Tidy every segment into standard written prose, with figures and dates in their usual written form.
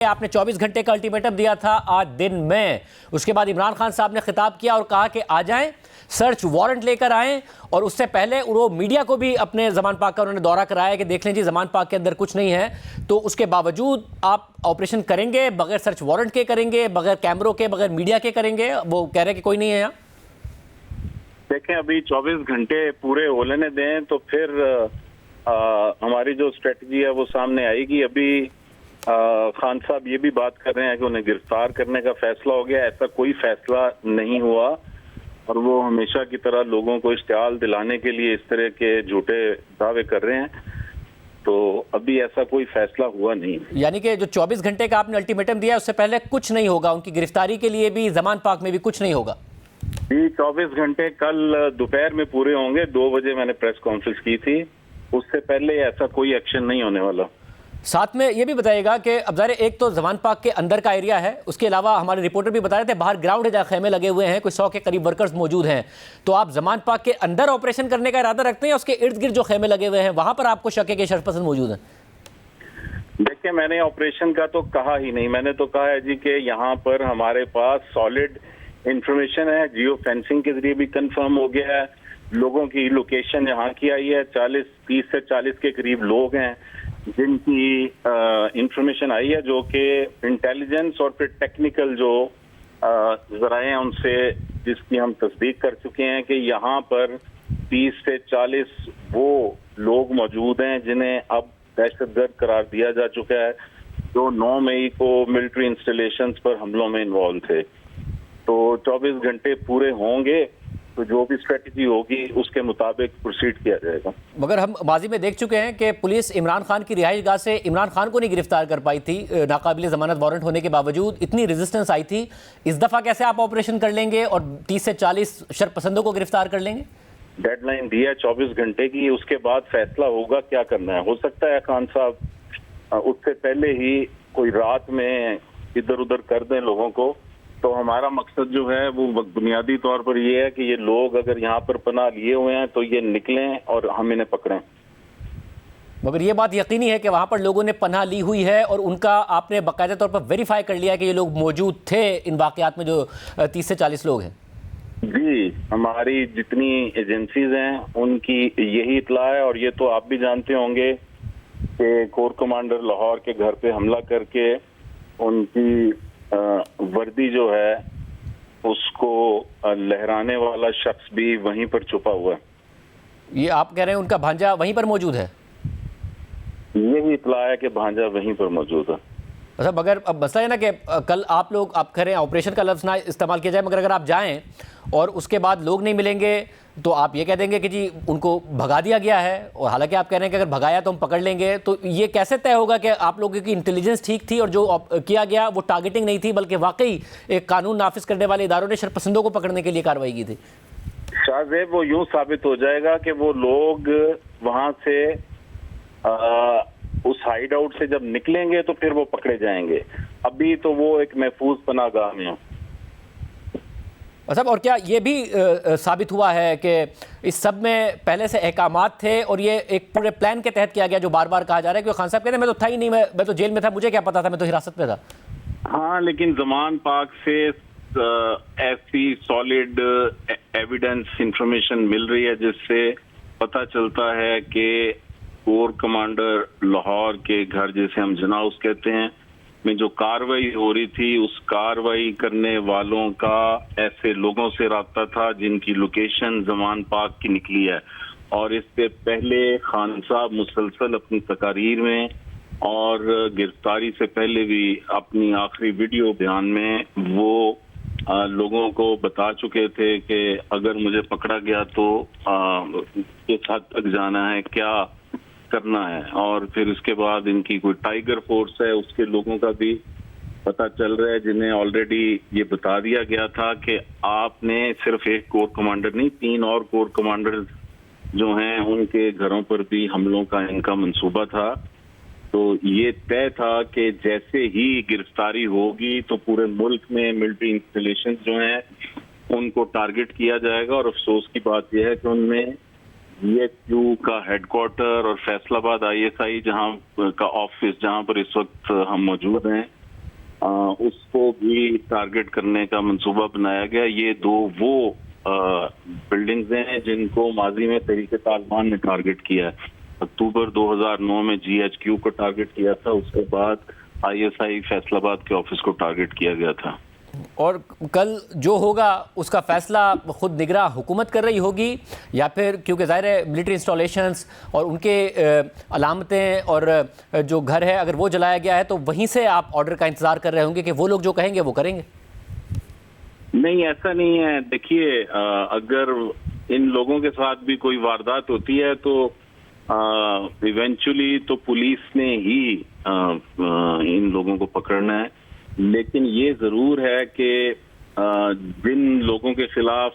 आपने 24 घंटे का अल्टीमेटम दिया था आज दिन में। उसके बाद इमरान खान साहब ने खिताब किया और कहा कि आ जाएं, सर्च वारंट लेकर आएं। और उससे पहले वो मीडिया को भी अपने जमान पाक का उन्होंने दौरा कराया कि देख लें जी जमान पाक के अंदर कुछ नहीं है। तो उसके बावजूद आप ऑपरेशन करेंगे, बगैर सर्च वारंट के करेंगे, बगैर कैमरों के, बगैर मीडिया के करेंगे? वो कह रहे हैं कि कोई नहीं है यहाँ। देखें, अभी 24 घंटे पूरे हो लेने दें तो फिर हमारी जो स्ट्रेटजी है वो सामने आएगी। अभी खान साहब ये भी बात कर रहे हैं कि उन्हें गिरफ्तार करने का फैसला हो गया। ऐसा कोई फैसला नहीं हुआ और वो हमेशा की तरह लोगों को इश्तियाल दिलाने के लिए इस तरह के झूठे दावे कर रहे हैं। तो अभी ऐसा कोई फैसला हुआ नहीं। यानी कि जो 24 घंटे का आपने अल्टीमेटम दिया उससे पहले कुछ नहीं होगा, उनकी गिरफ्तारी के लिए भी जमान पाक में भी कुछ नहीं होगा? जी, 24 घंटे कल दोपहर में पूरे होंगे। 2 बजे मैंने प्रेस कॉन्फ्रेंस की थी, उससे पहले ऐसा कोई एक्शन नहीं होने वाला। साथ में ये भी बताइएगा कि अब ज़ाहिर एक तो जमान पाक के अंदर का एरिया है, उसके अलावा हमारे रिपोर्टर भी बता रहे थे बाहर ग्राउंड है जहाँ खेमे लगे हुए हैं, कोई 100 के करीब वर्कर्स मौजूद हैं। तो आप जमान पाक के अंदर ऑपरेशन करने का इरादा रखते हैं या उसके इर्द गिर्द जो खेमे लगे हुए हैं वहां पर आपको शक है कि शरपसंद मौजूद हैं? देखिए, मैंने ऑपरेशन का तो कहा ही नहीं। मैंने तो कहा है जी कि यहाँ पर हमारे पास सॉलिड इंफॉर्मेशन है, जियो फेंसिंग के जरिए भी कंफर्म हो गया है, लोगों की लोकेशन यहाँ की आई है। 30 से 40 के करीब लोग हैं जिनकी इंफॉर्मेशन आई है, जो कि इंटेलिजेंस और फिर टेक्निकल जो जराए हैं उनसे जिसकी हम तस्दीक कर चुके हैं कि यहाँ पर 30 से 40 वो लोग मौजूद हैं जिन्हें अब दहशतगर्द करार दिया जा चुका है, जो 9 मई को मिलिट्री इंस्टॉलेशंस पर हमलों में इन्वॉल्व थे। तो 24 घंटे पूरे होंगे तो जो भी स्ट्रेटजी होगी उसके मुताबिक प्रोसीड किया जाएगा। मगर हम माजी में देख चुके हैं कि पुलिस इमरान खान की रिहाइश गाह से इमरान खान को नहीं गिरफ्तार कर पाई थी, नाकाबिल जमानत वारंट होने के बावजूद इतनी रेजिस्टेंस आई थी। इस दफ़ा कैसे आप ऑपरेशन कर लेंगे और 30 से 40 शरपसंदों को गिरफ्तार कर लेंगे? डेडलाइन दी है 24 घंटे की, उसके बाद फैसला होगा क्या करना है। हो सकता है खान साहब उससे पहले ही कोई रात में इधर उधर कर दें लोगों को। तो हमारा मकसद जो है वो बुनियादी तौर पर ये है कि ये लोग अगर यहाँ पर पनाह लिए हुए हैं तो ये निकलें और हम इन्हें पकड़ें। मगर ये बात यकीनी है कि वहाँ पर लोगों ने पनाह ली हुई है और उनका आपने बाकायदा तौर पर वेरीफाई कर लिया है कि ये लोग मौजूद थे इन वाक़यात में, जो 30 से 40 लोग हैं? जी, हमारी जितनी एजेंसीज हैं उनकी यही इतला है। और ये तो आप भी जानते होंगे कि कोर कमांडर लाहौर के घर पे हमला करके उनकी वर्दी जो है उसको लहराने वाला शख्स भी वहीं पर छुपा हुआ है। ये आप कह रहे हैं उनका भांजा वहीं पर मौजूद है? यही इतला है कि भांजा वहीं पर मौजूद है। अच्छा, मगर अब मसला है ना कि कल आप लोग आप कह रहे हैं ऑपरेशन का लफ्ज़ ना इस्तेमाल किया जाए, मगर अगर आप जाएं और उसके बाद लोग नहीं मिलेंगे तो आप ये कह देंगे कि जी उनको भगा दिया गया है। और हालांकि आप कह रहे हैं कि अगर भगाया तो हम पकड़ लेंगे। तो ये कैसे तय होगा कि आप लोगों की इंटेलिजेंस ठीक थी और जो किया गया वो टारगेटिंग नहीं थी बल्कि वाकई एक कानून नाफिज करने वाले इदारों ने शरपसंदों को पकड़ने के लिए कार्रवाई की थी? शाहजेब, वो यूं साबित हो जाएगा कि वो लोग वहां से उस हाइड आउट से जब निकलेंगे तो फिर वो पकड़े जाएंगे। अभी तो वो एक महफूज पनाहगाह में है। अच्छा, और क्या ये भी साबित हुआ है कि इस सब में पहले से अहकामात थे और ये एक पूरे प्लान के तहत किया गया, जो बार बार कहा जा रहा है? क्योंकि खान साहब कहते हैं मैं तो था ही नहीं, मैं तो जेल में था, मुझे क्या पता था, मैं तो हिरासत में था। हाँ, लेकिन जमान पाक से ऐसी सॉलिड एविडेंस इंफॉर्मेशन मिल रही है जिससे पता चलता है कि कोर कमांडर लाहौर के घर, जिसे हम जनाउस कहते हैं, में जो कार्रवाई हो रही थी उस कार्रवाई करने वालों का ऐसे लोगों से राब्ता था जिनकी लोकेशन जमान पाक की निकली है। और इससे पहले खान साहब मुसलसल अपनी तकारीर में और गिरफ्तारी से पहले भी अपनी आखिरी वीडियो बयान में वो लोगों को बता चुके थे कि अगर मुझे पकड़ा गया तो किस हद तक जाना है, क्या करना है। और फिर उसके बाद इनकी कोई टाइगर फोर्स है, उसके लोगों का भी पता चल रहा है जिन्हें ऑलरेडी ये बता दिया गया था कि आपने सिर्फ एक कोर कमांडर नहीं, 3 और कोर कमांडर जो हैं उनके घरों पर भी हमलों का इनका मंसूबा था। तो ये तय था कि जैसे ही गिरफ्तारी होगी तो पूरे मुल्क में मिलिट्री इंस्टॉलेशन जो हैं उनको टारगेट किया जाएगा। और अफसोस की बात यह है कि उनमें GHQ का हेडक्वार्टर और फैसलाबाद ISI जहां का ऑफिस, जहां पर इस वक्त हम मौजूद हैं, उसको भी टारगेट करने का मंसूबा बनाया गया। ये दो वो बिल्डिंग्स हैं जिनको माजी में तहरीक-ए-तालिबान ने टारगेट किया है। अक्टूबर 2009 में GHQ को टारगेट किया था, उसके बाद ISI फैसलाबाद के ऑफिस को टारगेट किया गया था। और कल जो होगा उसका फैसला खुद निगरां हुकूमत कर रही होगी, या फिर क्योंकि ज़ाहिर है मिलिट्री इंस्टॉलेशंस और उनके अलामतें और जो घर है अगर वो जलाया गया है तो वहीं से आप ऑर्डर का इंतज़ार कर रहे होंगे कि वो लोग जो कहेंगे वो करेंगे? नहीं, ऐसा नहीं है। देखिए, अगर इन लोगों के साथ भी कोई वारदात होती है तो इवेंचुअली तो पुलिस ने ही इन लोगों को पकड़ना है। लेकिन ये जरूर है कि जिन लोगों के खिलाफ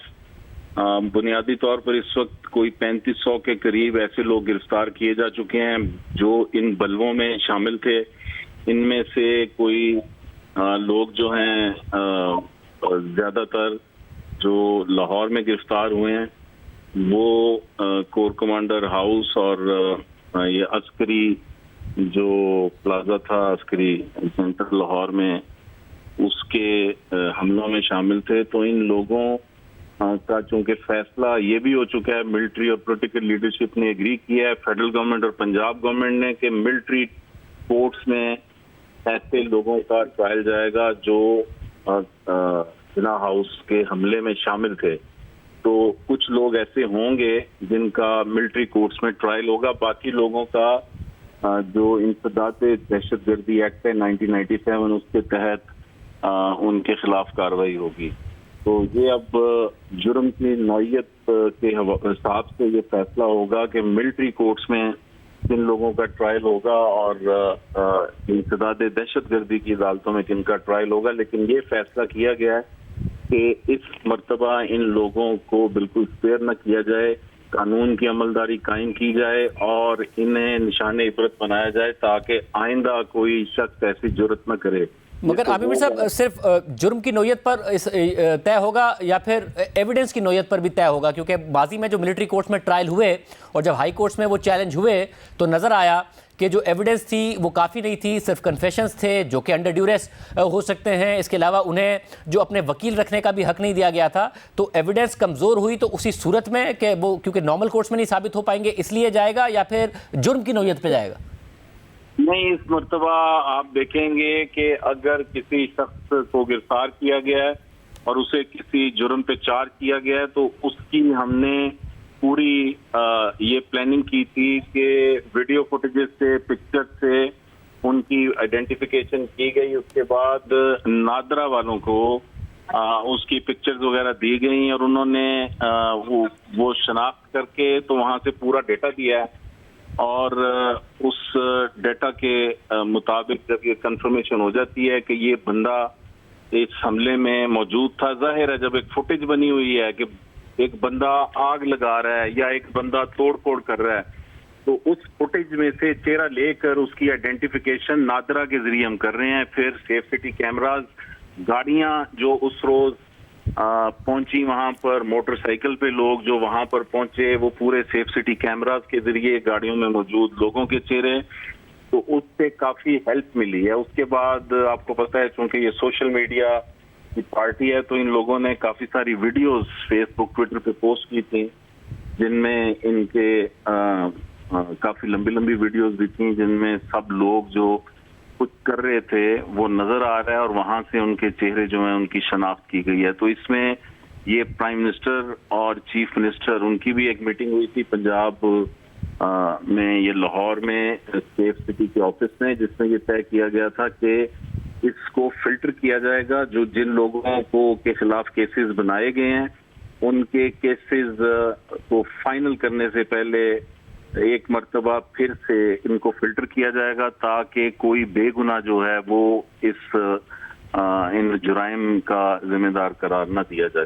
बुनियादी तौर पर इस वक्त कोई 3500 के करीब ऐसे लोग गिरफ्तार किए जा चुके हैं जो इन बलवों में शामिल थे, इनमें से कोई लोग जो हैं ज्यादातर जो लाहौर में गिरफ्तार हुए हैं वो कोर कमांडर हाउस और ये अस्करी जो प्लाजा था, अस्करी सेंटर लाहौर में, उसके हमलों में शामिल थे। तो इन लोगों का चूंकि फैसला ये भी हो चुका है, मिलिट्री और पॉलिटिकल लीडरशिप ने एग्री किया है, फेडरल गवर्नमेंट और पंजाब गवर्नमेंट ने, कि मिलिट्री कोर्ट्स में ऐसे लोगों का ट्रायल जाएगा जो जिना हाउस के हमले में शामिल थे। तो कुछ लोग ऐसे होंगे जिनका मिलिट्री कोर्ट्स में ट्रायल होगा, बाकी लोगों का जो इंसदाद दहशतगर्दी एक्ट है 1997 उसके तहत उनके खिलाफ कार्रवाई होगी। तो ये अब जुर्म की नौयत के हिसाब से ये फैसला होगा कि मिलिट्री कोर्ट्स में किन लोगों का ट्रायल होगा और इंसदाद दहशतगर्दी की अदालतों में किन का ट्रायल होगा। लेकिन ये फैसला किया गया है कि इस मर्तबा इन लोगों को बिल्कुल स्पेयर न किया जाए, कानून की अमलदारी कायम की जाए और इन्हें निशाने इबरत बनाया जाए ताकि आइंदा कोई शख्स ऐसी जुर्रत न करे। मगर आमिर मीर साहब, सिर्फ जुर्म की नौयत पर तय होगा या फिर एविडेंस की नौयत पर भी तय होगा? क्योंकि माजी में जो मिलिट्री कोर्ट्स में ट्रायल हुए और जब हाई कोर्ट्स में वो चैलेंज हुए तो नज़र आया कि जो एविडेंस थी वो काफ़ी नहीं थी, सिर्फ कन्फेशंस थे जो कि अंडर ड्यूरेस हो सकते हैं। इसके अलावा उन्हें जो अपने वकील रखने का भी हक नहीं दिया गया था। तो एविडेंस कमज़ोर हुई तो उसी सूरत में कि वो क्योंकि नॉर्मल कोर्ट्स में नहीं साबित हो पाएंगे इसलिए जाएगा, या फिर जुर्म की नौयत पर जाएगा? नहीं, इस मर्तबा आप देखेंगे कि अगर किसी शख्स को गिरफ्तार किया गया है और उसे किसी जुर्म पे चार्ज किया गया है तो उसकी हमने पूरी ये प्लानिंग की थी कि वीडियो फुटेजेस से, पिक्चर से उनकी आइडेंटिफिकेशन की गई। उसके बाद नादरा वालों को उसकी पिक्चर्स वगैरह दी गई और उन्होंने वो शनाख्त करके तो वहां से पूरा डेटा दिया है और उस डेटा के मुताबिक जब ये कंफर्मेशन हो जाती है कि ये बंदा इस हमले में मौजूद था, जाहिर है जब एक फुटेज बनी हुई है कि एक बंदा आग लगा रहा है या एक बंदा तोड़ फोड़ कर रहा है, तो उस फुटेज में से चेहरा लेकर उसकी आइडेंटिफिकेशन नादरा के जरिए हम कर रहे हैं। फिर सेफ सिटी कैमराज, गाड़ियां जो उस रोज पहुंची वहां पर, मोटरसाइकिल पे लोग जो वहां पर पहुंचे, वो पूरे सेफ सिटी कैमरास के जरिए गाड़ियों में मौजूद लोगों के चेहरे, तो उससे काफी हेल्प मिली है। उसके बाद आपको पता है चूंकि ये सोशल मीडिया की पार्टी है तो इन लोगों ने काफी सारी वीडियोस फेसबुक, ट्विटर पे पोस्ट की थी जिनमें इनके काफी लंबी लंबी वीडियोस भी थी जिनमें सब लोग जो कुछ कर रहे थे वो नजर आ रहा है और वहां से उनके चेहरे जो हैं उनकी शनाख्त की गई है। तो इसमें ये प्राइम मिनिस्टर और चीफ मिनिस्टर उनकी भी एक मीटिंग हुई थी पंजाब में, ये लाहौर में सेफ सिटी के ऑफिस में, जिसमें ये तय किया गया था कि इसको फिल्टर किया जाएगा। जो जिन लोगों को के खिलाफ केसेस बनाए गए हैं उनके केसेस को फाइनल करने से पहले एक मर्तबा फिर से इनको फिल्टर किया जाएगा ताकि कोई बेगुनाह जो है वो इन जुराइम का जिम्मेदार करार न दिया जाए।